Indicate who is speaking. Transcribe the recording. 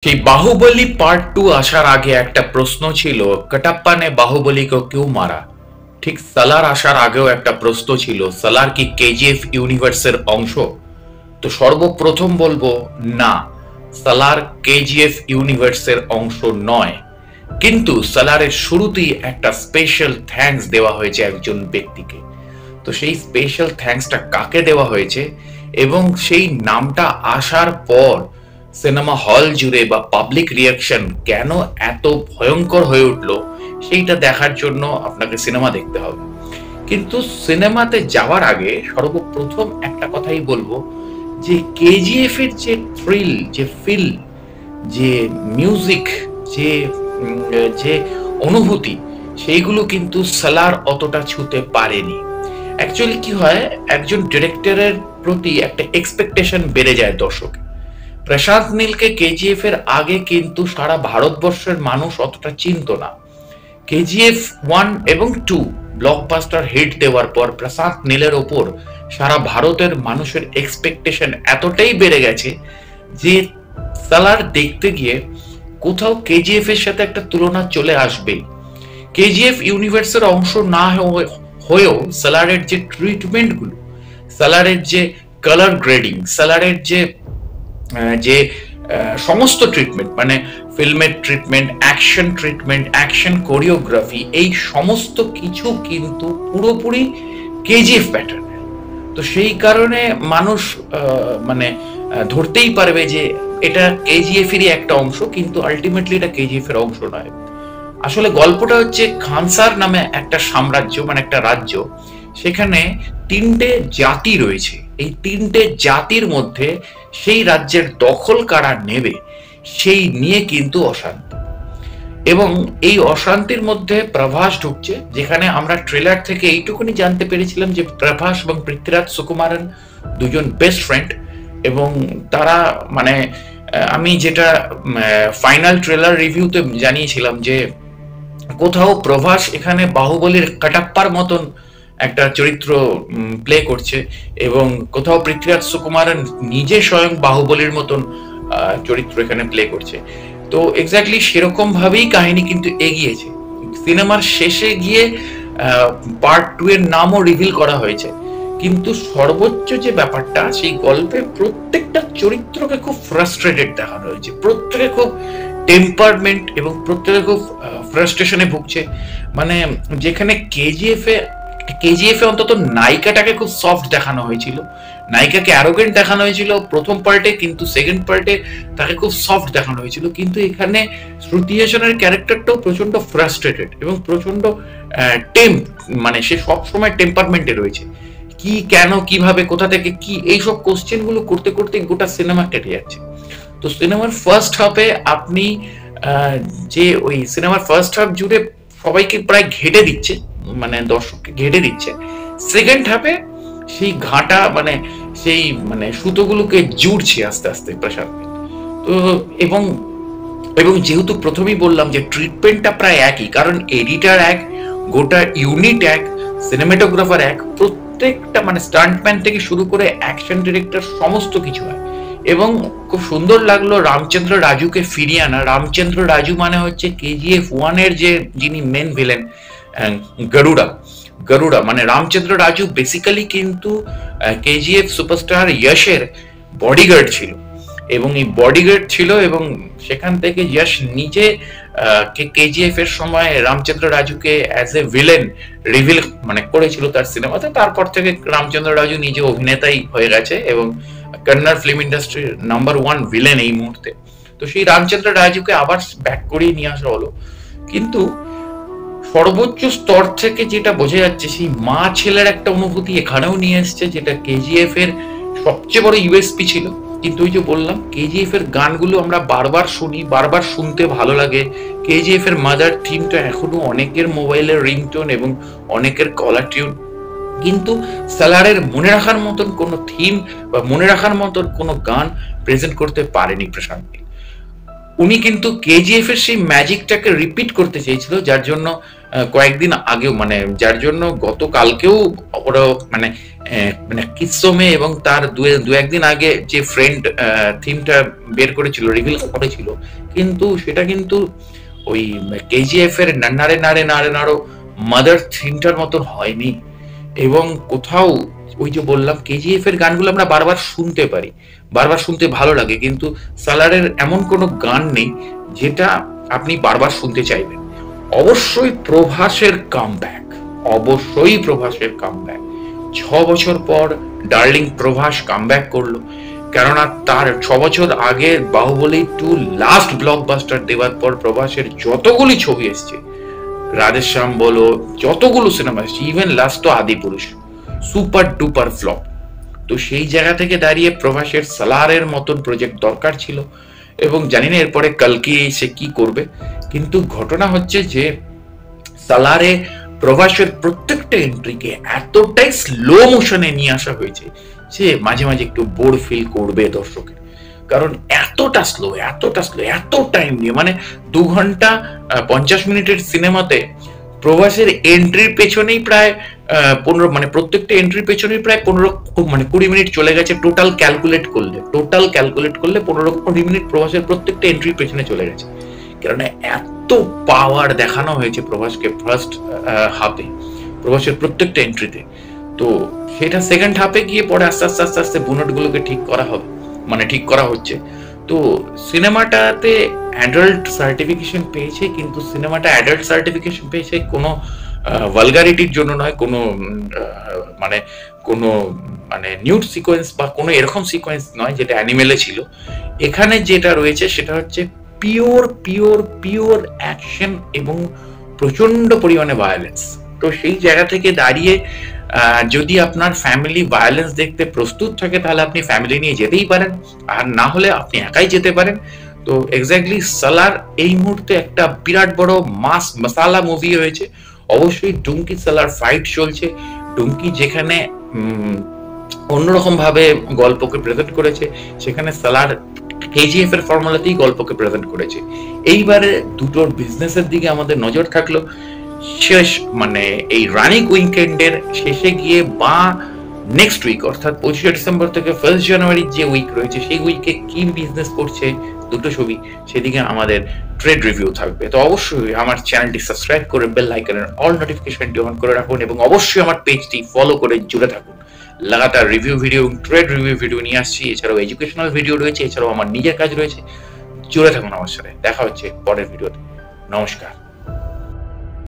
Speaker 1: সেই বাহুবলী পার্ট 2 আসার আগে একটা প্রশ্ন ছিল, কটাপ্পা ने बाहुबली को क्यों मारा। ঠিক সালার আসার আগেও একটা প্রশ্ন ছিল, সালার কি কেজিএফ ইউনিভার্সের অংশ। তো সর্বপ্রথম বলবো না, সালার কেজিএফ ইউনিভার্সের অংশ নয়, কিন্তু সালারের শুরুতেই একটা স্পেশাল থ্যাঙ্কস দেওয়া হয়েছে একজন ব্যক্তিকে। তো সেই স্পেশাল থ্যাঙ্কসটা কাকে দেওয়া হয়েছে এবং সেই নামটা আসার পর সিনেমা হল জুড়ে বা পাবলিক রিয়াকশন কেন এত ভয়ঙ্কর হয়ে উঠলো, সেইটা দেখার জন্য আপনাকে সিনেমা দেখতে হবে। কিন্তু সিনেমাতে যাওয়ার আগে সর্বপ্রথম একটা কথাই বলবো যে কেজিএফ এর যে থ্রিল, যে ফিল, যে মিউজিক, যে যে অনুভূতি, সেইগুলো কিন্তু সালার অতটা ছুতে পারেনি। অ্যাকচুয়ালি কি হয়, একজন ডিরেক্টরের প্রতি একটা এক্সপেকটেশন বেড়ে যায় দর্শকে। প্রশান্ত নীলকে কেজিএফ এর আগে কিন্তু সারা ভারতবর্ষের মানুষ অতটা চিনত না। কেজিএফ 1 এবং 2 ব্লকবাস্টার হিট দেওয়ার পর প্রশান্ত নীলের ওপর সারা ভারতের মানুষের এক্সপেকটেশন এতটাই বেড়ে গেছে যে সালার দেখতে গিয়ে কোথাও কেজিএফ এর সাথে একটা তুলনা চলে আসবেই। কেজিএফ ইউনিভার্সের অংশ না হয়েও সালারের যে ট্রিটমেন্ট গুলো, সালারের যে কালার গ্রেডিং, সালারের যে যে সমস্ত ট্রিটমেন্ট, মানে ফিল্মের ট্রিটমেন্ট, অ্যাকশন কোরিওগ্রাফি, এই সমস্ত কিছু কিন্তু পুরোপুরি কেজিএফ প্যাটার্ন। তো সেই কারণে মানুষ মানে ধরতেই পারবে যে এটা কেজিএফ এরই একটা অংশ, কিন্তু আলটিমেটলি এটা কেজিএফ এর অংশ নয়। আসলে গল্পটা হচ্ছে খানসার নামে একটা সাম্রাজ্য, মানে একটা রাজ্য, সেখানে 3টে জাতি রয়েছে। এই 3টে জাতির মধ্যে সেই রাজ্যের দখল কারা নেবে সেই নিয়ে কিন্তু অশান্তি, এবং এই অশান্তির মধ্যে প্রভাস ঢুকছে। যেখানে আমরা ট্রেলার থেকে এইটুকুনি জানতে পেরেছিলাম যে প্রভাস এবং পৃথ্বীরাজ সুকুমারন দুজন বেস্ট ফ্রেন্ড, এবং তারা মানে আমি যেটা ফাইনাল ট্রেলার রিভিউতে জানিয়েছিলাম যে কোথাও প্রভাস এখানে বাহুবলীর কটাপ্পার মতন একটা চরিত্র প্লে করছে, এবং কোথাও পৃথ্বীরাজ সুকুমারন নিজে স্বয়ং বাহুবলীর মতন চরিত্র এখানে প্লে করছে। তো এক্স্যাক্টলি সেরকম ভাবেই কাহিনী কিন্তু এগিয়েছে। সিনেমার শেষে গিয়ে পার্ট 2 এর নামও রিভিল করা হয়েছে, কিন্তু সর্বোচ্চ যে ব্যাপারটা, সেই গল্পে প্রত্যেকটা চরিত্রকে খুব ফ্রাস্ট্রেটেড দেখানো হয়েছে, প্রত্যেকে খুব টেম্পারমেন্ট এবং প্রত্যেকে খুব ফ্রাস্ট্রেশনে ভুগছে। মানে যেখানে কেজিএফ এ অন্তত নায়িকাটাকে খুব সফট দেখানো হয়েছিল, নায়িকাকে অ্যারোগেন্ট দেখানো হয়েছিল প্রথম পার্টে, কিন্তু সেকেন্ড পার্টে তাকে খুব সফট দেখানো হয়েছিল। কিন্তু এখানে শ্রুতি হাসানের ক্যারেক্টারটাও প্রচন্ড ফ্রাস্ট্রেটেড এবং প্রচন্ড মানে সে সবসময় টেম্পারমেন্টে রয়েছে। কি, কেন, কিভাবে, কোথা থেকে কি, এইসব কোশ্চেন গুলো করতে করতে গোটা সিনেমা কেটে যাচ্ছে। তো সিনেমার ফার্স্ট হাফে আপনি যে ওই সিনেমার ফার্স্ট হাফ জুড়ে সবাইকে প্রায় ঘেটে দিচ্ছে, মানে দর্শককে ঘেটে দিচ্ছে। সেকেন্ড হাফে সেই ঘাটা, মানে সেই মানে সুতোগুলোকে জুড়ছে আস্তে আস্তে প্রশান্ত। তো এবং এবং যেহেতু প্রথমেই বললাম যে ট্রিটমেন্টটা প্রায় একই, কারণ এডিটার এক, গোটা ইউনিট এক, সিনেমাটোগ্রাফার এক, প্রত্যেকটা মানে স্টান্টম্যান থেকে শুরু করে অ্যাকশন ডিরেক্টর সমস্ত কিছু হয়। এবং খুব সুন্দর লাগলো রামচন্দ্র রাজুকে ফিরিয়ে আনা। রামচন্দ্র রাজু মানে হচ্ছে কেজিএফ 1 এর যে যিনি মেন ভিলেন গরুড়া, মানে রামচন্দ্র রাজু বেসিক্যালি কিন্তু কেজিএফ সুপারস্টার যশের বডিগার্ড ছিল, এবং এই বডিগার্ড ছিল, এবং সেখান থেকে যশ নিজে কেজিএফ এর সময় রামচন্দ্র রাজুকে অ্যাজ এ ভিলেন রিভিল মানে করেছিল তার সিনেমাতে। তারপর থেকে রামচন্দ্র রাজু নিজে অভিনেতাই হয়ে গেছে এবং কন্নড় ফিল্ম ইন্ডাস্ট্রির নাম্বার 1 ভিলেন এই মুহূর্তে। তো সেই রামচন্দ্র রাজুকে আবার ব্যাক করিয়ে নিয়ে আসা হলো, কিন্তু সর্বোচ্চ স্তর থেকে যেটা বোঝা যাচ্ছে সেই মা ছেলের একটা অনুভূতি এখানেও নিয়ে এসছে, যেটা কেজিএফ এর সবচেয়ে বড় ইউএসপি ছিল। কিন্তু ওই যে বললাম, কেজিএফ এর গানগুলো আমরা বারবার শুনি, বারবার শুনতে ভালো লাগে। কেজিএফ এর মাদার থিমটা এখনো অনেকের মোবাইলের রিংটোন এবং অনেকের কলার টিউন, কিন্তু সালারের মনে রাখার মতন কোনো থিম বা মনে রাখার মতন কোনো গান প্রেজেন্ট করতে পারেনি প্রশান্ত নীল। উনি কিন্তু কেজিএফ এর সেই ম্যাজিকটাকে রিপিট করতে চেয়েছিল, যার জন্য কয়েকদিন আগেও, মানে যার জন্য গতকালকেও ওরা মানে মানে কিসমে এবং তার দু একদিন আগে যে ফ্রেন্ড থিমটা বের করেছিল, রিভিল করেছিল, কিন্তু সেটা কিন্তু ওই কেজিএফ এর নাড়ে নাড়ে নাড়ে নাড়ো মাদার থিমটার মতন হয়নি। এবং কোথাও ওই যে বললাম, কেজিএফ এর গানগুলো আমরা বারবার শুনতে পারি, বারবার শুনতে ভালো লাগে, কিন্তু সালারের এমন কোনো গান নেই যেটা আপনি বারবার শুনতে চাইবেন। অবশ্যই প্রভাসের কামব্যাক, অবশ্যই প্রভাসের কামব্যাক। 6 বছর পর ডার্লিং প্রভাস কামব্যাক করলো, কেননা তার 6 বছর আগে বাহুবলী 2 লাস্ট ব্লকবাস্টার দেওয়ার পর প্রভাসের যতগুলি ছবি এসছে, রাধেশ্যাম বলো, যতগুলো সিনেমা এসছে, ইভেন লাস্ট তো আদিপুরুষ, সুপার ডুপার ফ্লপ। তো সেই জায়গা থেকে দাঁড়িয়ে প্রভাসের সালারের মতন প্রজেক্ট দরকার ছিল, এবং জানি না এরপরে কালকে সে কি করবে। কিন্তু ঘটনা হচ্ছে যে সালারে প্রভাসের প্রত্যেকটা এন্ট্রিকে এতটাই স্লো মোশনে নিয়ে আসা হয়েছে যে মাঝে মাঝে একটু বোর ফিল করবে দর্শকের, কারণ এতটা স্লো, এতটা স্লো, এত টাইম নিয়ে, মানে 2 ঘন্টা 50 মিনিটের সিনেমাতে প্রভাসের এন্ট্রির পেছনেই প্রায় 15, মানে প্রত্যেকটা এন্ট্রির পেছনেই প্রায় 15, মানে 20 মিনিট চলে গেছে। টোটাল ক্যালকুলেট করলে 15-20 মিনিট প্রভাসের প্রত্যেকটা এন্ট্রির পেছনে চলে গেছে, কারণ এত পাওয়ার দেখানো হয়েছে প্রভাসকে ফার্স্ট হাফে, প্রভাসের প্রত্যেকটা এন্ট্রিতে। তো সেটা সেকেন্ড হাফে গিয়ে পরে আস্তে আস্তে আস্তে আস্তে বুনট গুলোকে ঠিক করা হবে, মানে ঠিক করা হচ্ছে। তো সিনেমাটাতে অ্যাডাল্ট সার্টিফিকেশন পেয়েছে, কিন্তু সিনেমাটা অ্যাডাল্ট সার্টিফিকেশন পেয়েছে কোনো ভালগারিটির জন্য নয়, কোনো মানে কোনো মানে নিউড সিকোয়েন্স বা কোনো এরকম সিকোয়েন্স নয় যেটা অ্যানিমেলে ছিল। এখানে যেটা রয়েছে সেটা হচ্ছে পিওর পিওর পিওর অ্যাকশন এবং প্রচন্ড পরিমাণে ভায়োলেন্স। তো সেই জায়গা থেকে দাঁড়িয়ে যদি আপনার ফ্যামিলি ভায়োলেন্স দেখতে প্রস্তুত থাকে তাহলে আপনি ফ্যামিলি নিয়ে যেতেই পারেন, আর না হলে আপনি একাই যেতে পারেন। তো এক্স্যাক্টলি সালার এই মুহূর্তে একটা বিরাট বড় মাস মশালা মুভি হয়েছে। অবশ্যই ডুমকি সালার ফাইট চলছে, ডুমকি যেখানে অন্যরকম ভাবে গল্পকে প্রেজেন্ট করেছে, সেখানে সালার কেজিএফ এর ফর্মুলাতেই গল্পকে প্রেজেন্ট করেছে। এইবারে দুটোর বিজনেসের দিকে আমাদের নজর থাকলো। শেষ মানে এই রানিং উইকেন্ডের শেষে গিয়ে বা নেক্সট উইক অর্থাৎ 25শে ডিসেম্বর থেকে 1 জানুয়ারি যে উইক রয়েছে সেই উইকে কি বিজনেস করছে দুটো ছবি, সেদিকে আমাদের ট্রেড রিভিউ থাকবে। তো অবশ্যই আমার চ্যানেলটি সাবস্ক্রাইব করে বেল আইকনের অল নোটিফিকেশনটি অন করে রাখুন, এবং অবশ্যই আমার পেজটি ফলো করে জুড়ে থাকুন। লাগাতার review video, trade review video নিয়ে আসছি, এছাড়াও এডুকেশনাল ভিডিও রয়েছে, এছাড়াও আমার নিজের কাজ রয়েছে। জুড়ে থাকুন আমার সাথে, দেখা হচ্ছে পরের ভিডিওতে। নমস্কার।